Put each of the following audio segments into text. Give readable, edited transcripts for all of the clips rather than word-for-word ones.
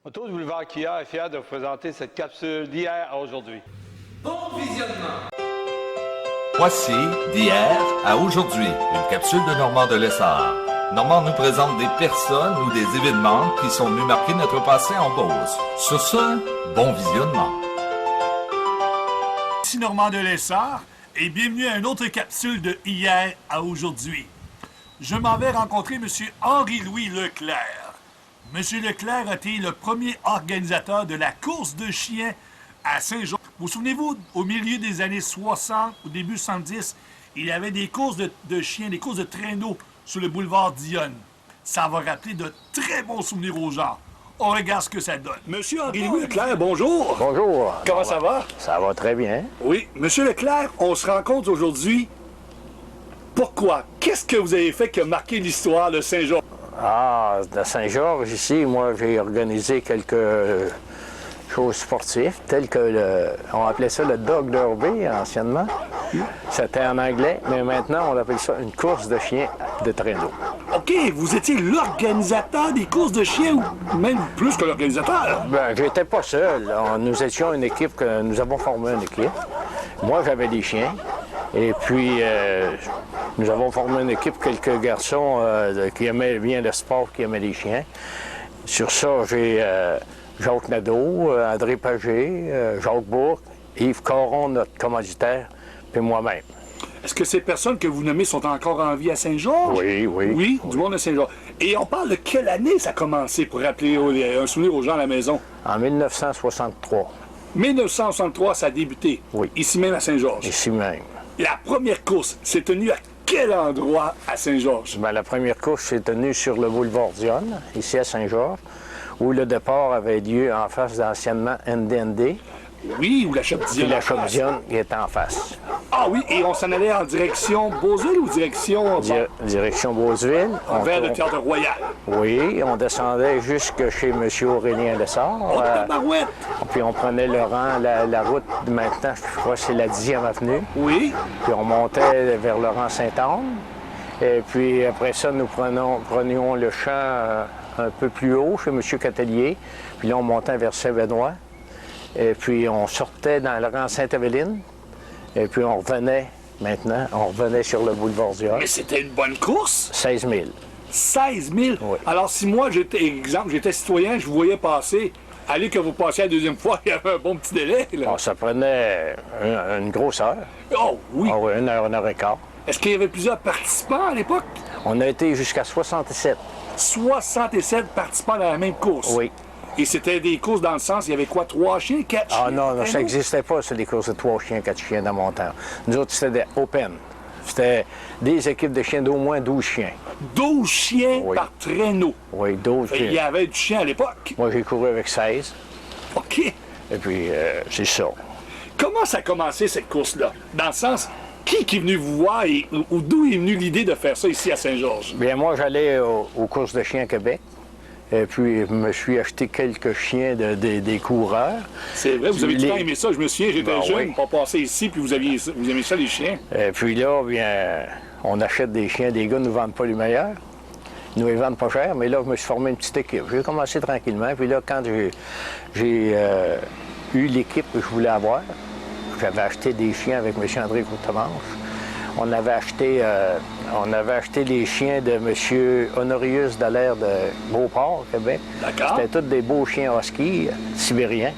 Auto du boulevard Kia est fier de vous présenter cette capsule d'hier à aujourd'hui. Bon visionnement! Voici d'hier à aujourd'hui, une capsule de Normand de Lessard. Normand nous présente des personnes ou des événements qui sont venus marquer notre passé en Beauce. Sur ce, bon visionnement. Ici Normand de Lessard et bienvenue à une autre capsule de hier à aujourd'hui. Je m'en vais rencontrer M. Henri-Louis Leclerc. M. Leclerc a été le premier organisateur de la course de chiens à Saint-Georges. Vous souvenez-vous, au milieu des années 60, au début 70, il y avait des courses de chiens, des courses de traîneaux sur le boulevard Dionne. Ça va rappeler de très bons souvenirs aux gens. On regarde ce que ça donne. Monsieur Henri-Louis Leclerc, bonjour. Bonjour. Comment ça va? Ça va très bien. Oui, Monsieur Leclerc, on se rencontre aujourd'hui. Pourquoi? Qu'est-ce que vous avez fait qui a marqué l'histoire de Saint-Georges? Ah, de Saint-Georges, ici, moi, j'ai organisé quelques choses sportives, telles que on appelait ça le Dog Derby, anciennement. C'était en anglais, mais maintenant, on appelle ça une course de chiens de traîneau. OK, vous étiez l'organisateur des courses de chiens, ou même plus que l'organisateur. Ben, j'étais pas seul. Nous étions une équipe, nous avons formé une équipe. Moi, j'avais des chiens. Et puis, nous avons formé une équipe, quelques garçons qui aimaient bien le sport, qui aimaient les chiens. Sur ça, j'ai Jacques Nadeau, André Pagé, Jacques Bourque, Yves Caron, notre commanditaire, puis moi-même. Est-ce que ces personnes que vous nommez sont encore en vie à Saint-Georges? Oui, oui. Oui, du monde de Saint-Georges. Et on parle de quelle année ça a commencé, pour rappeler un souvenir aux gens à la maison? En 1963. 1963, ça a débuté. Oui. Ici même à Saint-Georges. Ici même. La première course s'est tenue à quel endroit à Saint-Georges? Bien, la première course s'est tenue sur le boulevard Dionne, ici à Saint-Georges, où le départ avait lieu en face d'anciennement NDND. Oui, ou la Shop Puis Dionne. la Shop Dionne qui est en face. Ah oui, et on s'en allait en direction Beauceville ou direction... Direction Beauceville. Vers le Théâtre Royal. Oui, on descendait jusque chez M. Aurélien Lessard. Oh, tabarouette! Puis on prenait le rang, la route maintenant, je crois que c'est la 10e avenue. Oui. Puis on montait vers le rang Sainte-Anne. Et puis après ça, nous prenions le champ un peu plus haut chez M. Catelier. Puis là, on montait vers Saint-Benoît. Et puis on sortait dans le rang Sainte-Éveline. Et puis on revenait sur le boulevard Dionne. Mais c'était une bonne course. 16 000. 16 000? Oui. Alors, si moi, j'étais citoyen, je vous voyais passer, allez que vous passiez la deuxième fois, il y avait un bon petit délai, là. Bon, ça prenait une grosse heure. Oh, oui. Ah oui, une heure et quart. Est-ce qu'il y avait plusieurs participants à l'époque? On a été jusqu'à 67. 67 participants dans la même course. Oui. Et c'était des courses dans le sens, il y avait quoi, 3 chiens, 4 chiens? Ah non, ça n'existait pas, c'est des courses de 3 chiens, 4 chiens dans mon temps. Nous autres, c'était des open. C'était des équipes de chiens d'au moins 12 chiens. 12 chiens Oui. par traîneau. Oui, 12 Il y chiens. avait du chien à l'époque. Moi, j'ai couru avec 16. OK. Et puis, c'est ça. Comment ça a commencé, cette course-là? Dans le sens, qui est venu vous voir ou d'où est venue l'idée de faire ça ici à Saint-Georges? Bien, moi, j'allais aux courses de chiens à Québec. Et puis, je me suis acheté quelques chiens des coureurs. C'est vrai, vous avez tout le temps aimé ça. Je me souviens, j'étais Ben jeune, oui. pas passé ici, puis vous aimez ça, les chiens. Et puis là, bien, on achète des chiens. Des gars ne nous vendent pas les meilleurs. Ils nous les vendent pas cher, mais là, je me suis formé une petite équipe. J'ai commencé tranquillement. Puis là, quand j'ai eu l'équipe que je voulais avoir, j'avais acheté des chiens avec M. André Courtemanche. On avait acheté les chiens de M. Honorius Dallaire de Beauport, Québec. D'accord. C'était tous des beaux chiens husky sibériens.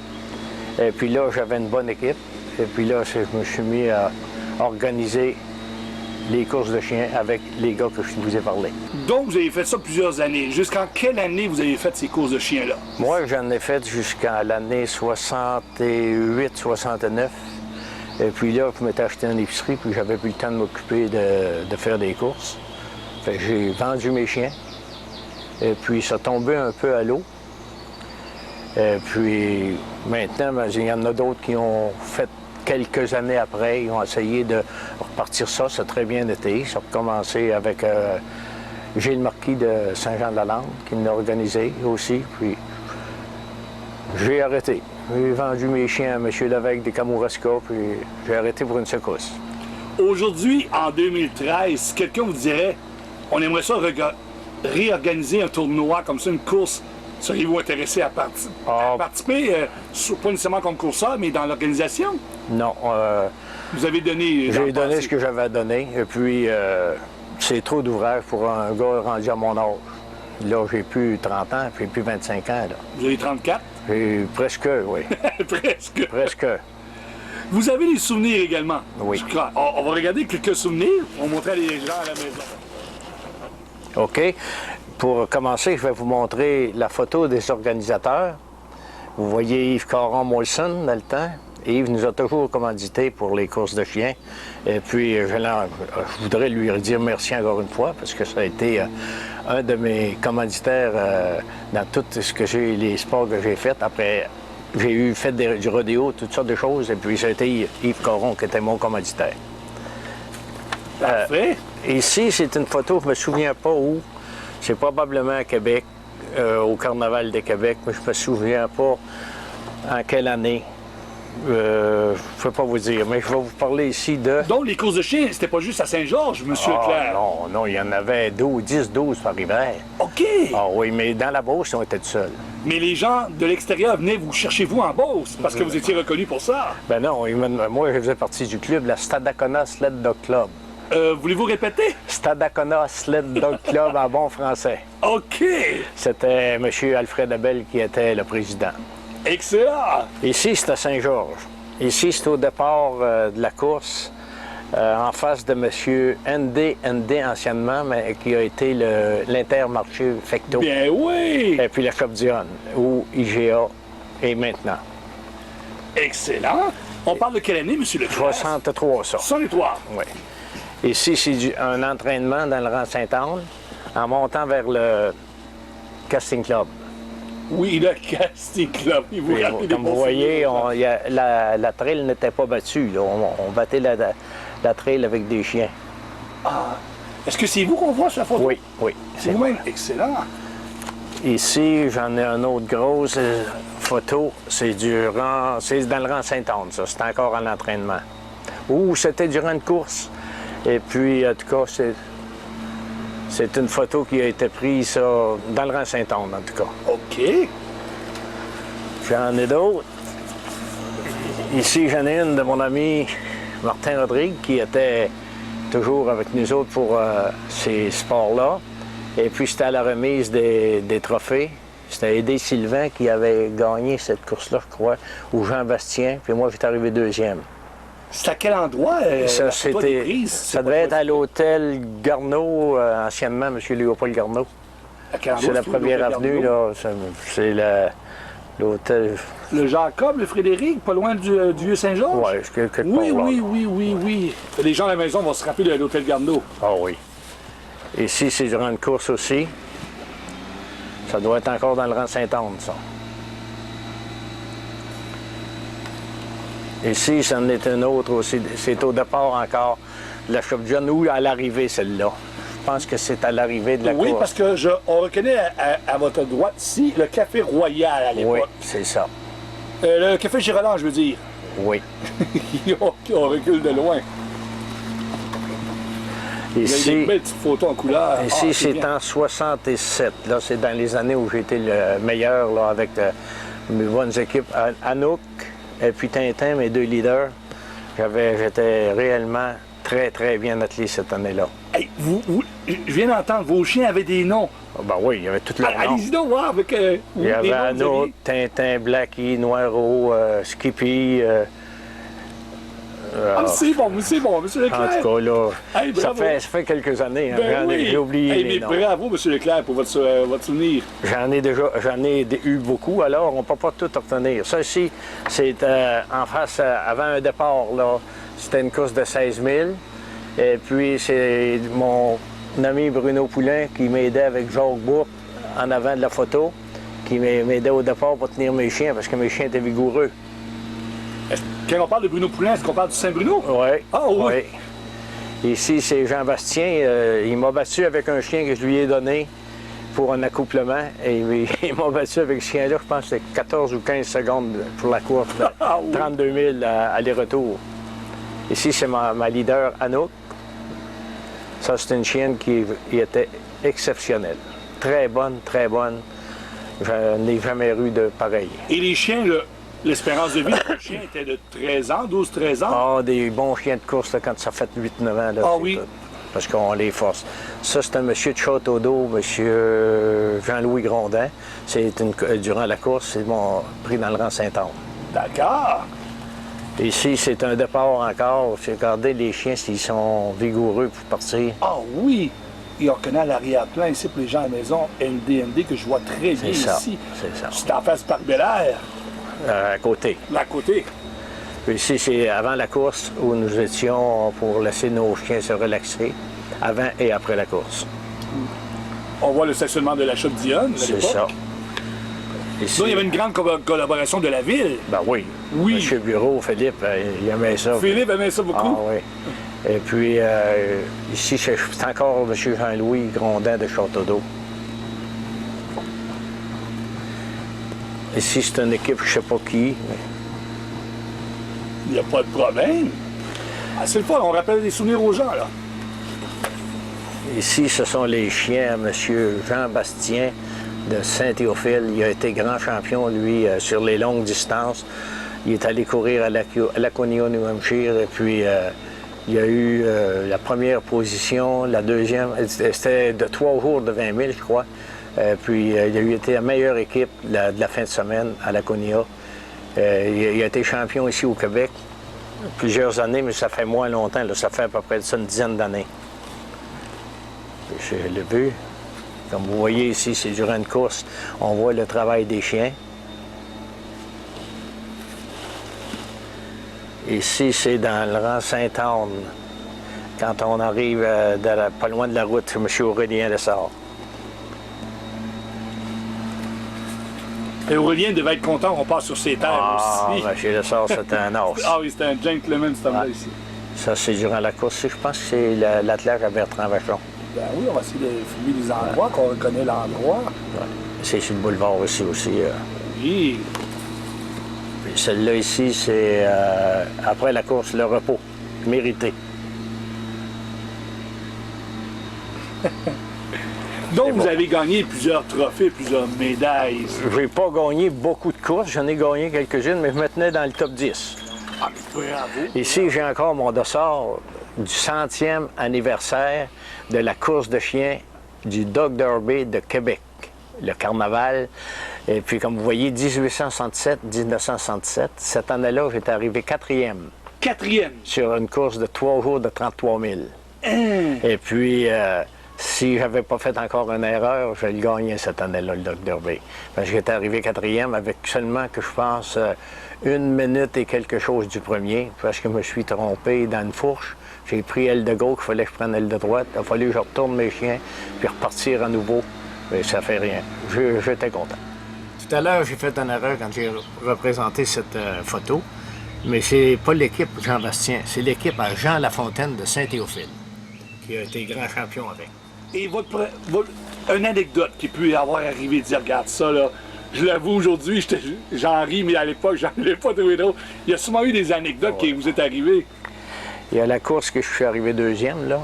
Et puis là, j'avais une bonne équipe. Et puis là, je me suis mis à organiser les courses de chiens avec les gars que je vous ai parlé. Donc, vous avez fait ça plusieurs années. Jusqu'en quelle année vous avez fait ces courses de chiens-là? Moi, j'en ai fait jusqu'à l'année 68-69. Et puis là, je m'étais acheté une épicerie, puis j'avais plus le temps de m'occuper de faire des courses. Fait que j'ai vendu mes chiens. Et puis ça tombait un peu à l'eau. Et puis maintenant, ben, il y en a d'autres qui ont fait quelques années après. Ils ont essayé de repartir ça. Ça a très bien été. Ça a recommencé avec Gilles Marquis de Saint-Jean-de-la-Lande, qui l'a organisé aussi. Puis j'ai arrêté. J'ai vendu mes chiens à M. Lévesque des Kamouraska, puis j'ai arrêté pour une secousse. Aujourd'hui, en 2013, si quelqu'un vous dirait on aimerait ça réorganiser un tournoi comme ça, une course Seriez-vous intéressé à participer, pas nécessairement comme courseur, mais dans l'organisation? Non. Vous avez donné... dans J'ai le donné passé. ce que j'avais à donner. Et puis, c'est trop d'ouvrage pour un gars rendu à mon âge. Là, j'ai plus 30 ans, j'ai plus 25 ans. Là. Vous avez 34? J'ai presque, oui. Presque. Presque. Vous avez des souvenirs également? Oui. Je crois. On va regarder quelques souvenirs. On va montrer à les gens à la maison. OK. Pour commencer, je vais vous montrer la photo des organisateurs. Vous voyez Yves Caron-Molson dans le temps. Yves nous a toujours commandité pour les courses de chiens. Et puis, je voudrais lui dire merci encore une fois parce que ça a été un de mes commanditaires dans tout ce que les sports que j'ai fait. Après, j'ai fait du rodéo, toutes sortes de choses. Et puis, ça a été Yves Caron qui était mon commanditaire. Parfait. Ici, c'est une photo, je ne me souviens pas où. C'est probablement à Québec, au Carnaval de Québec, mais je ne me souviens pas en quelle année. Je ne peux pas vous dire, mais je vais vous parler ici de... Donc, les courses de chiens, c'était pas juste à Saint-Georges, monsieur Leclerc? Non, il y en avait 10-12 par hiver. OK. Ah oui, mais dans la Beauce, on était tout seuls. Mais les gens de l'extérieur venaient vous chercher vous en Beauce parce que vous étiez reconnu pour ça. Ben non, moi, je faisais partie du club, la Stadacona Sled Dog Club. Voulez-vous répéter? Stadacona Sled Dog Club en bon français. OK. C'était M. Alfred Abel qui était le président. Excellent. Ici, c'est à Saint-Georges. Ici, c'est au départ de la course, en face de M. ND anciennement, mais qui a été l'Intermarché Fecto. Bien oui. Et puis la Shop Dionne, où IGA est maintenant. Excellent. On parle de quelle année, monsieur Leclerc? 63, ça. 63. Oui. Ici, c'est un entraînement dans le rang Sainte-Anne, en montant vers le Casting Club. Oui, le Casting Club. Il vous Et rappelle des comme bons vous voyez, souvenirs, la trail n'était pas battue. Là. On battait la trail avec des chiens. Est-ce que c'est vous qu'on voit sur la photo? Oui. C'est vous-même. Excellent. Ici, j'en ai une autre grosse photo. C'est dans le rang Sainte-Anne, ça. C'est encore en entraînement. Ou c'était durant une course. Et puis, en tout cas, c'est une photo qui a été prise ça, dans le rang Sainte-Anne, en tout cas. OK. J'en ai d'autres. Ici, j'en ai une de mon ami Martin Rodrigue, qui était toujours avec nous autres pour ces sports-là. Et puis, c'était à la remise des trophées. C'était Aidé Sylvain qui avait gagné cette course-là, je crois, ou Jean Bastien. Puis moi, j'étais arrivé deuxième. C'est à quel endroit la photo a été prise? Ça devait être à l'hôtel Garneau, anciennement, M. Léopold Garneau. À quel endroit, C'est la c'est première l'hôtel avenue, Garneau? là. C'est l'hôtel... Le Jacob, le Frédéric, pas loin du Vieux-Saint-Georges? Oui, quelque part Oui, là. oui. Les gens à la maison vont se rappeler de l'hôtel Garneau. Ah oui. Ici, c'est durant une course aussi. Ça doit être encore dans le rang Sainte-Anne, ça. Ici, c'en est un autre aussi. C'est au départ encore de la Shop Dionne ou à l'arrivée, celle-là. Je pense que c'est à l'arrivée de la course. Oui, parce que on reconnaît à votre droite ici le Café Royal à l'époque. Oui, c'est ça. Le Café Girolard, je veux dire. Oui. on recule de loin. Il y a Ici, des belles petites photos en couleur. ici c'est bien. en 67. Là, c'est dans les années où j'ai été le meilleur là, avec mes bonnes équipes. Anouk et puis Tintin, mes deux leaders. J'étais réellement très, très bien attelé cette année-là. Hey, je viens d'entendre, vos chiens avaient des noms. Ah, ben oui, il y avait tout leurs noms. Allez-y donc voir avec Il y avait les noms que vous Anouk, aviez. Tintin, Blackie, Noiro, Skippy. C'est bon, monsieur En Leclerc. tout cas, là, Hey, ça bravo. fait quelques années. Hein, Ben oui. J'ai oublié Hey, les mais noms. bravo, monsieur Leclerc, pour votre souvenir. J'en ai eu beaucoup, alors on ne peut pas tout obtenir. Ça ici, c'est en face, avant un départ, là, c'était une course de 16 000. Et puis, c'est mon ami Bruno Poulain qui m'aidait avec Jacques Bourque en avant de la photo, qui m'aidait au départ pour tenir mes chiens, parce que mes chiens étaient vigoureux. Quand on parle de Bruno Poulain, est-ce qu'on parle du Saint-Bruno? Oui. Ah oui. Ici, c'est Jean Bastien. Il m'a battu avec un chien que je lui ai donné pour un accouplement. Et il m'a battu avec ce chien-là, je pense que c'était 14 ou 15 secondes pour la course. Ah oui. 32 000 aller-retour. Ici, c'est ma leader, Anouk. Ça, c'est une chienne qui était exceptionnelle. Très bonne, très bonne. Je n'ai jamais eu de pareil. Et les chiens, l'espérance de vie des chiens était de 13 ans, 12-13 ans. Ah, des bons chiens de course là, quand ça fait 8-9 ans. Là, Ah c'est oui. tout. Parce qu'on les force. Ça, c'est un monsieur de Château d'Eau, monsieur Jean-Louis Grondin. Durant la course, c'est mon pris dans le rang Saint-Anne. D'accord. Ici, c'est un départ encore. Regardez les chiens s'ils sont vigoureux pour partir. Ah oui. Et on reconnaît à l'arrière-plan ici pour les gens à la maison, NDND, que je vois très bien C'est ça. ici. C'est ça. C'est en face du Parc Bel-Air, À côté. là à côté. Puis ici, c'est avant la course où nous étions pour laisser nos chiens se relaxer, avant et après la course. On voit le stationnement de la Chute Dionne, à C'est l'époque. ça. Ici, Donc, il y avait une grande collaboration de la ville. ben oui. Oui. Monsieur Bureau, Philippe, il aimait ça. Philippe aimait ça Ah beaucoup. oui. Et puis, ici, c'est encore M. Jean-Louis Grondin de Château d'Eau. Ici, c'est une équipe, je ne sais pas qui. Il n'y a pas de problème. Ah, c'est le fun, on rappelle des souvenirs aux gens, là. Ici, ce sont les chiens à M. Jean Bastien de Saint-Théophile. Il a été grand champion, lui, sur les longues distances. Il est allé courir à Laconia, New Hampshire, et puis il a eu la première position, la deuxième, c'était de 3 jours de 20 000, je crois. Puis il a eu été la meilleure équipe de la fin de semaine à Laconia. Il a été champion ici au Québec plusieurs années, mais ça fait moins longtemps, là, ça fait à peu près une dizaine d'années. C'est le but. Comme vous voyez ici, c'est durant une course, on voit le travail des chiens. Ici, c'est dans le rang Sainte-Anne, quand on arrive pas loin de la route, c'est M. Aurélien Lessard. Et Aurélien devait être content, on passe sur ses terres aussi. M. Lessard, c'était un os. Ah oui, c'était un gentleman, cet homme-là, ici. Ça, c'est durant la course. Je pense que c'est l'athlète à Bertrand Vachon. Ben oui, on va essayer de filmer les endroits, qu'on reconnaît l'endroit. C'est sur le boulevard aussi. Oui. Puis celle-là ici, c'est après la course, le repos. Mérité. Donc, vous avez gagné plusieurs trophées, plusieurs médailles. J'ai pas gagné beaucoup de courses. J'en ai gagné quelques-unes, mais je me tenais dans le top 10. Ah, mais bravo. Ici, j'ai encore mon dossard du 100e anniversaire de la course de chiens du Dog Derby de Québec, le carnaval. Et puis, comme vous voyez, 1867-1967, cette année-là, j'étais arrivé 4e. 4e. Sur une course de 3 jours de 33 000. Et puis, si j'avais pas fait encore une erreur, je le gagnais cette année-là, le Dog Derby. Parce que j'étais arrivé 4e avec seulement, que je pense, 1 minute et quelque chose du premier, parce que je me suis trompé dans une fourche. J'ai pris aile de gauche, il fallait que je prenne aile de droite. Il a fallu que je retourne mes chiens, puis repartir à nouveau. Mais ça fait rien. J'étais content. Tout à l'heure, j'ai fait une erreur quand j'ai représenté cette photo. Mais c'est pas l'équipe Jean Bastien, c'est l'équipe à Jean Lafontaine de Saint-Théophile, qui a été grand champion avec. Et une anecdote qui peut avoir arrivé, dire, regarde ça, là. Je l'avoue aujourd'hui, j'en ris, mais à l'époque, j'en ai pas trouvé d'autres. Il y a sûrement eu des anecdotes qui vous est arrivées. Il y a la course que je suis arrivé 2e, là.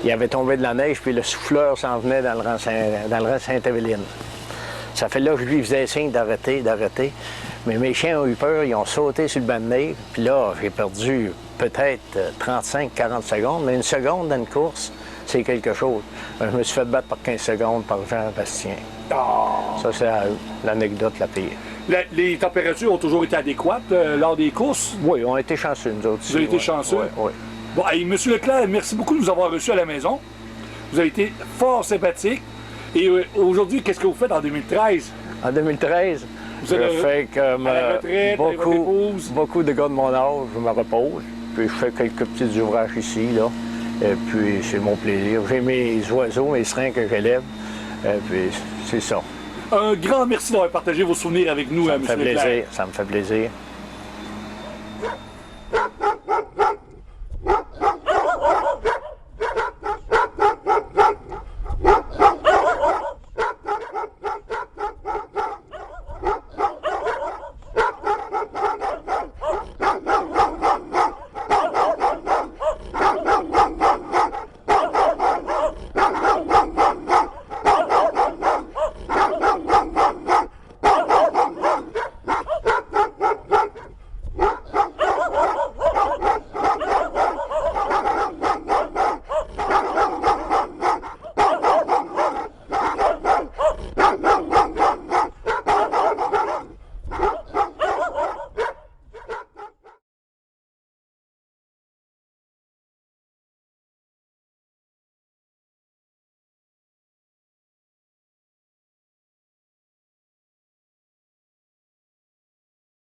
Il avait tombé de la neige, puis le souffleur s'en venait dans le rang Sainte-Éveline. Ça fait là que je lui faisais signe d'arrêter. Mais mes chiens ont eu peur, ils ont sauté sur le banc de neige. Puis là, j'ai perdu peut-être 35-40 secondes, mais une seconde dans une course, c'est quelque chose. Je me suis fait battre par 15 secondes par Jean Bastien. Oh. Ça, c'est l'anecdote la pire. Les températures ont toujours été adéquates lors des courses? Oui, on a été chanceux, nous autres. Vous avez été chanceux? Oui. Bon, hey, M. Leclerc, merci beaucoup de nous avoir reçus à la maison. Vous avez été fort sympathique. Et aujourd'hui, qu'est-ce que vous faites en 2013? En 2013, vous êtes je fais comme à la retraite, beaucoup de gars de mon âge, je me repose. Puis je fais quelques petits ouvrages ici, là. Et puis c'est mon plaisir. J'ai mes oiseaux, mes serins que j'élève. Et puis c'est ça. Un grand merci d'avoir partagé vos souvenirs avec nous, M. Leclerc. Ça me fait plaisir.